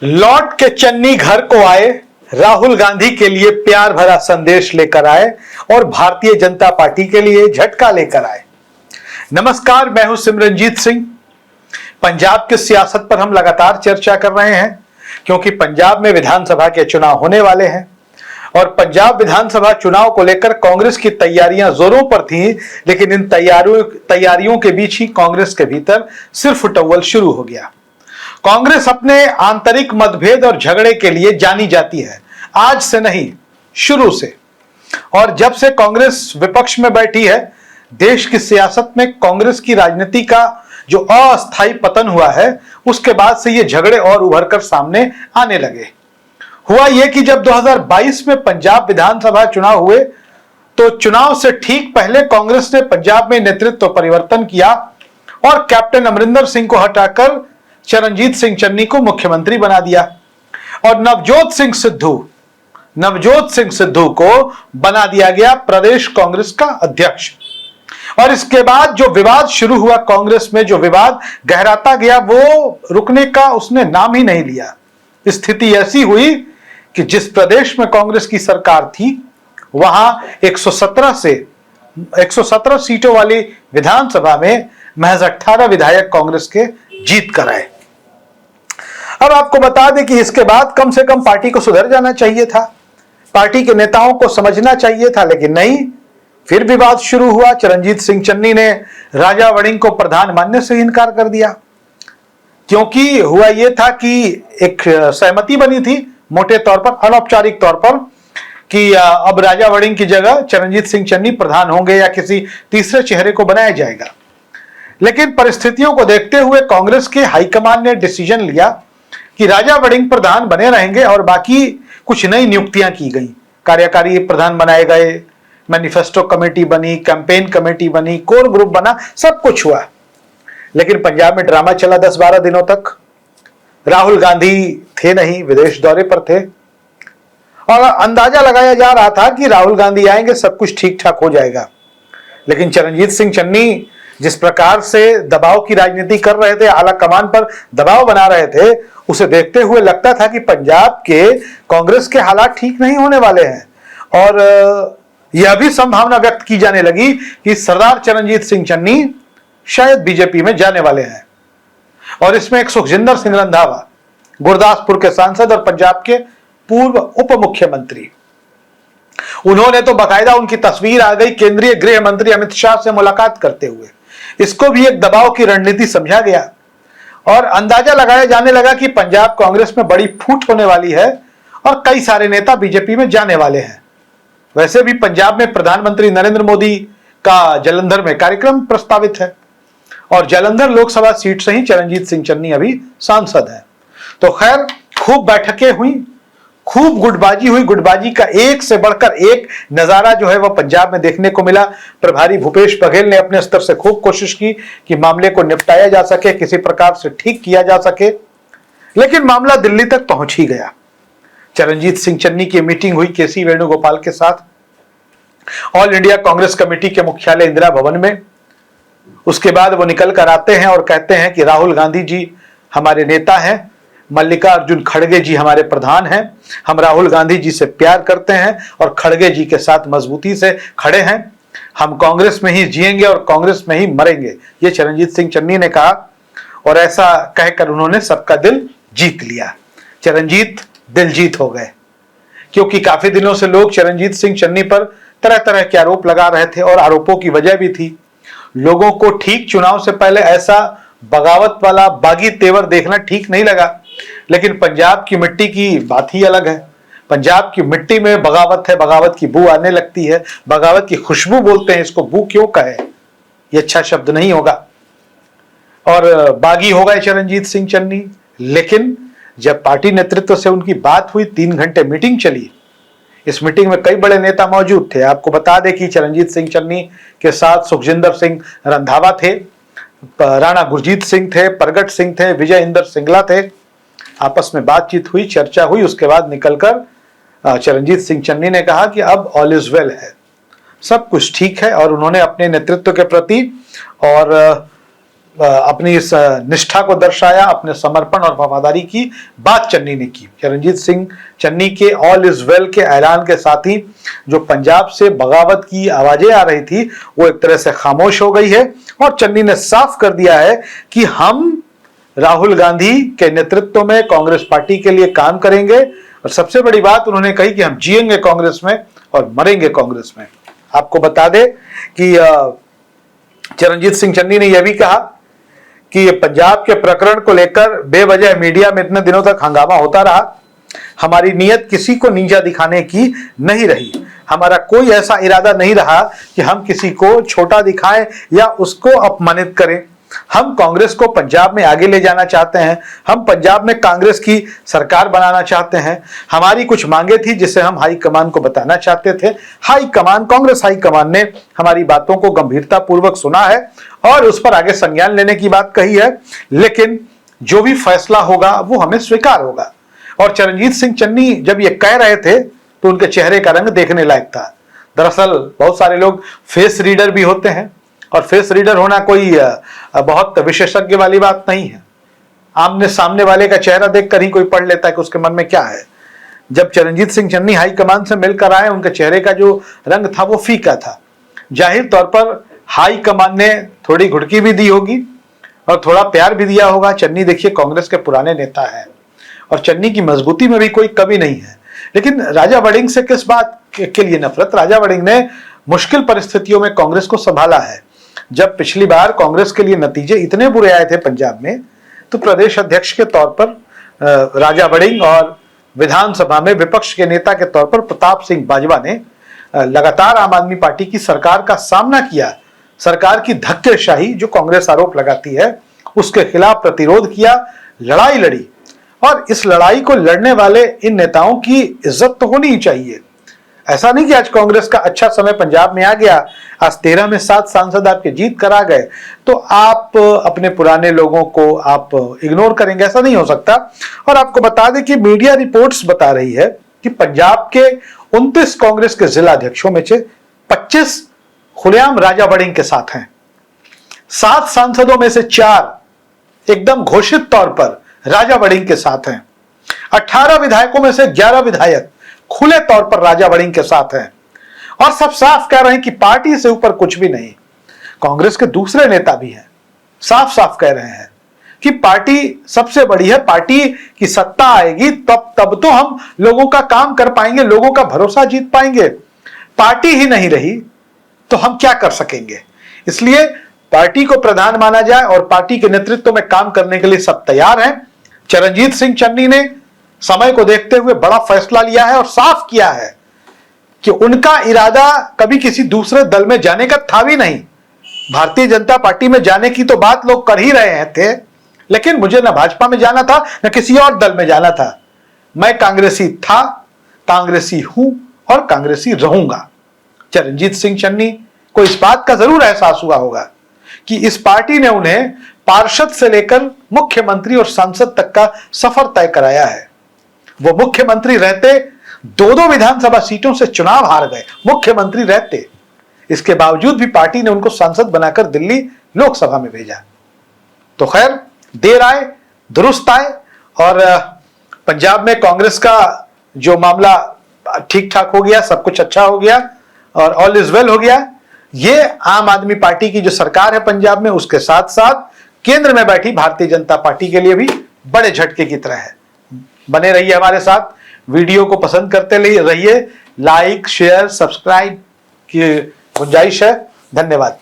लौट के चन्नी घर को आए, राहुल गांधी के लिए प्यार भरा संदेश लेकर आए और भारतीय जनता पार्टी के लिए झटका लेकर आए। नमस्कार, मैं हूं सिमरनजीत सिंह। पंजाब की सियासत पर हम लगातार चर्चा कर रहे हैं क्योंकि पंजाब में विधानसभा के चुनाव होने वाले हैं और पंजाब विधानसभा चुनाव को लेकर कांग्रेस की तैयारियां जोरों पर थीं, लेकिन इन तैयारियों के बीच ही कांग्रेस के भीतर सिर्फ टव्वल शुरू हो गया। कांग्रेस अपने आंतरिक मतभेद और झगड़े के लिए जानी जाती है, आज से नहीं, शुरू से। और जब से कांग्रेस विपक्ष में बैठी है, देश की सियासत में कांग्रेस की राजनीति का जो अस्थायी पतन हुआ है, उसके बाद से ये झगड़े और उभरकर सामने आने लगे। हुआ यह कि जब 2022 में पंजाब विधानसभा चुनाव हुए, तो चुनाव से ठीक पहले कांग्रेस ने पंजाब में नेतृत्व परिवर्तन किया और कैप्टन अमरिंदर सिंह को हटाकर चरणजीत सिंह चन्नी को मुख्यमंत्री बना दिया और नवजोत सिंह सिद्धू को बना दिया गया प्रदेश कांग्रेस का अध्यक्ष। और इसके बाद जो विवाद शुरू हुआ कांग्रेस में, जो विवाद गहराता गया, वो रुकने का उसने नाम ही नहीं लिया। स्थिति ऐसी हुई कि जिस प्रदेश में कांग्रेस की सरकार थी, वहां 117 सीटों वाली विधानसभा में महज 18 विधायक कांग्रेस के जीत कर आए। अब आपको बता दें कि इसके बाद कम से कम पार्टी को सुधर जाना चाहिए था, पार्टी के नेताओं को समझना चाहिए था, लेकिन नहीं। फिर विवाद शुरू हुआ। चरणजीत सिंह चन्नी ने राजा वड़िंग को प्रधान मानने से इनकार कर दिया, क्योंकि हुआ यह था कि एक सहमति बनी थी मोटे तौर पर, अनौपचारिक तौर पर, कि अब राजा वड़िंग की जगह चरणजीत सिंह चन्नी प्रधान होंगे या किसी तीसरे चेहरे को बनाया जाएगा। लेकिन परिस्थितियों को देखते हुए कांग्रेस के हाईकमान ने डिसीजन लिया कि राजा वड़िंग प्रधान बने रहेंगे और बाकी कुछ नई नियुक्तियां की गई। कार्यकारी प्रधान बनाए गए, मैनिफेस्टो कमेटी बनी, कैंपेन कमेटी बनी, कोर ग्रुप बना, सब कुछ हुआ। लेकिन पंजाब में ड्रामा चला 10-12 दिनों तक। राहुल गांधी थे नहीं, विदेश दौरे पर थे और अंदाजा लगाया जा रहा था कि राहुल गांधी आएंगे, सब कुछ ठीक ठाक हो जाएगा। लेकिन चरणजीत सिंह चन्नी जिस प्रकार से दबाव की राजनीति कर रहे थे, आला कमान पर दबाव बना रहे थे, उसे देखते हुए लगता था कि पंजाब के कांग्रेस के हालात ठीक नहीं होने वाले हैं। और यह भी संभावना व्यक्त की जाने लगी कि सरदार चरणजीत सिंह चन्नी शायद बीजेपी में जाने वाले हैं। और इसमें एक सुखजिंदर सिंह रंधावा, गुरदासपुर के सांसद और पंजाब के पूर्व उप मुख्यमंत्री, उन्होंने तो बाकायदा, उनकी तस्वीर आ गई केंद्रीय गृह मंत्री अमित शाह से मुलाकात करते हुए। इसको भी एक दबाव की रणनीति समझा गया और अंदाजा लगाया जाने लगा कि पंजाब कांग्रेस में बड़ी फूट होने वाली है और कई सारे नेता बीजेपी में जाने वाले हैं। वैसे भी पंजाब में प्रधानमंत्री नरेंद्र मोदी का जालंधर में कार्यक्रम प्रस्तावित है और जालंधर लोकसभा सीट से ही चरणजीत सिंह चन्नी अभी सांसद हैं। तो खैर, खूब बैठकें हुई, खूब गुटबाजी हुई। गुटबाजी का एक से बढ़कर एक नजारा जो है वह पंजाब में देखने को मिला। प्रभारी भूपेश बघेल ने अपने स्तर से खूब कोशिश की कि मामले को निपटाया जा सके, किसी प्रकार से ठीक किया जा सके, लेकिन मामला दिल्ली तक पहुंच ही गया। चरणजीत सिंह चन्नी की मीटिंग हुई केसी वेणुगोपाल के साथ, ऑल इंडिया कांग्रेस कमेटी के मुख्यालय इंदिरा भवन में। उसके बाद वो निकल कर आते हैं और कहते हैं कि राहुल गांधी जी हमारे नेता हैं, मल्लिकार्जुन खड़गे जी हमारे प्रधान हैं, हम राहुल गांधी जी से प्यार करते हैं और खड़गे जी के साथ मजबूती से खड़े हैं। हम कांग्रेस में ही जिएंगे और कांग्रेस में ही मरेंगे, ये चरणजीत सिंह चन्नी ने कहा। और ऐसा कहकर उन्होंने सबका दिल जीत लिया। चरणजीत दिल जीत हो गए, क्योंकि काफी दिनों से लोग चरणजीत सिंह चन्नी पर तरह तरह के आरोप लगा रहे थे और आरोपों की वजह भी थी। लोगों को ठीक चुनाव से पहले ऐसा बगावत वाला बागी तेवर देखना ठीक नहीं लगा। लेकिन पंजाब की मिट्टी की बात ही अलग है। पंजाब की मिट्टी में बगावत है, बगावत की बू आने लगती है, बगावत की खुशबू बोलते हैं इसको, बू क्यों कहे, ये अच्छा शब्द नहीं होगा। और बागी हो गए चरणजीत सिंह चन्नी। लेकिन जब पार्टी नेतृत्व से उनकी बात हुई, 3 घंटे मीटिंग चली। इस मीटिंग में कई बड़े नेता मौजूद थे। आपको बता दें कि चरणजीत सिंह चन्नी के साथ सुखजिंदर सिंह रंधावा थे, राणा गुरजीत सिंह थे, प्रगट सिंह थे, विजय इंदर सिंगला थे। आपस में बातचीत हुई, चर्चा हुई। उसके बाद निकलकर चरणजीत सिंह चन्नी ने कहा कि अब ऑल इज वेल है, सब कुछ ठीक है। और उन्होंने अपने नेतृत्व के प्रति और अपनी इस निष्ठा को दर्शाया, अपने समर्पण और वफादारी की बात चन्नी ने की। चरणजीत सिंह चन्नी के ऑल इज वेल के ऐलान के साथ ही जो पंजाब से बगावत की आवाजें आ रही थी वो एक तरह से खामोश हो गई है और चन्नी ने साफ कर दिया है कि हम राहुल गांधी के नेतृत्व में कांग्रेस पार्टी के लिए काम करेंगे। और सबसे बड़ी बात उन्होंने कही कि हम जिएंगे कांग्रेस में और मरेंगे कांग्रेस में। आपको बता दें कि चरणजीत सिंह चन्नी ने यह भी कहा कि पंजाब के प्रकरण को लेकर बेवजह मीडिया में इतने दिनों तक हंगामा होता रहा। हमारी नीयत किसी को नीचा दिखाने की नहीं रही। हमारा कोई ऐसा इरादा नहीं रहा कि हम किसी को छोटा दिखाएं या उसको अपमानित करें। हम कांग्रेस को पंजाब में आगे ले जाना चाहते हैं। हम पंजाब में कांग्रेस की सरकार बनाना चाहते हैं। हमारी कुछ मांगे थी जिसे हम हाईकमान को बताना चाहते थे। हाईकमान, कांग्रेस हाईकमान ने हमारी बातों को गंभीरता पूर्वक सुना है और उस पर आगे संज्ञान लेने की बात कही है। लेकिन जो भी फैसला होगा वो हमें स्वीकार होगा। और चरणजीत सिंह चन्नी जब ये कह रहे थे तो उनके चेहरे का रंग देखने लायक था। दरअसल बहुत सारे लोग फेस रीडर भी होते हैं और फेस रीडर होना कोई बहुत विशेषज्ञ वाली बात नहीं है। आमने सामने वाले का चेहरा देखकर ही कोई पढ़ लेता है कि उसके मन में क्या है। जब चरणजीत सिंह चन्नी हाईकमान से मिलकर आए, उनके चेहरे का जो रंग था वो फीका था। जाहिर तौर पर हाईकमान ने थोड़ी घुड़की भी दी होगी और थोड़ा प्यार भी दिया होगा। चन्नी देखिए कांग्रेस के पुराने नेता है और चन्नी की मजबूती में भी कोई कमी नहीं है। लेकिन राजा वड़िंग से किस बात के लिए नफरत? राजा वड़िंग ने मुश्किल परिस्थितियों में कांग्रेस को संभाला है। जब पिछली बार कांग्रेस के लिए नतीजे इतने बुरे आए थे पंजाब में, तो प्रदेश अध्यक्ष के तौर पर राजा वड़िंग और विधानसभा में विपक्ष के नेता के तौर पर प्रताप सिंह बाजवा ने लगातार आम आदमी पार्टी की सरकार का सामना किया। सरकार की धक्केशाही जो कांग्रेस आरोप लगाती है उसके खिलाफ प्रतिरोध किया, लड़ाई लड़ी। और इस लड़ाई को लड़ने वाले इन नेताओं की इज्जत तो होनी ही चाहिए। ऐसा नहीं कि आज कांग्रेस का अच्छा समय पंजाब में आ गया, आज 13 में 7 सांसद आपके जीत कर आ गए तो आप अपने पुराने लोगों को आप इग्नोर करेंगे, ऐसा नहीं हो सकता। और आपको बता दें कि मीडिया रिपोर्ट्स बता रही है कि पंजाब के 29 कांग्रेस के जिला अध्यक्षों में से 25 खुलेआम राजा वड़िंग के साथ हैं। 7 सांसदों में से 4 एकदम घोषित तौर पर राजा वड़िंग के साथ हैं। 18 विधायकों में से 11 विधायक खुले तौर पर राजा वड़िंग के साथ हैं और सब साफ कह रहे हैं कि पार्टी से ऊपर कुछ भी नहीं। कांग्रेस के दूसरे नेता भी हैं, साफ साफ कह रहे हैं कि पार्टी सबसे बड़ी है, पार्टी की सत्ता आएगी तब तो हम लोगों का काम कर पाएंगे, लोगों का भरोसा जीत पाएंगे। पार्टी ही नहीं रही तो हम क्या कर सकेंगे? इसलिए पार्टी को प्रधान माना जाए और पार्टी के नेतृत्व में काम करने के लिए सब तैयार हैं। चरणजीत सिंह चन्नी ने समय को देखते हुए बड़ा फैसला लिया है और साफ किया है कि उनका इरादा कभी किसी दूसरे दल में जाने का था भी नहीं। भारतीय जनता पार्टी में जाने की तो बात लोग कर ही रहे थे, लेकिन मुझे न भाजपा में जाना था न किसी और दल में जाना था। मैं कांग्रेसी था, कांग्रेसी हूं और कांग्रेसी रहूंगा। चरणजीत सिंह चन्नी को इस बात का जरूर एहसास हुआ होगा कि इस पार्टी ने उन्हें पार्षद से लेकर मुख्यमंत्री और सांसद तक का सफर तय कराया है। वो मुख्यमंत्री रहते 2-2 विधानसभा सीटों से चुनाव हार गए, मुख्यमंत्री रहते। इसके बावजूद भी पार्टी ने उनको सांसद बनाकर दिल्ली लोकसभा में भेजा। तो खैर, देर आए दुरुस्त आए और पंजाब में कांग्रेस का जो मामला ठीक ठाक हो गया, सब कुछ अच्छा हो गया और ऑल इज वेल हो गया। ये आम आदमी पार्टी की जो सरकार है पंजाब में, उसके साथ साथ केंद्र में बैठी भारतीय जनता पार्टी के लिए भी बड़े झटके की तरह है। बने रहिए हमारे साथ, वीडियो को पसंद करते रहिए, लाइक शेयर सब्सक्राइब की गुंजाइश है। धन्यवाद।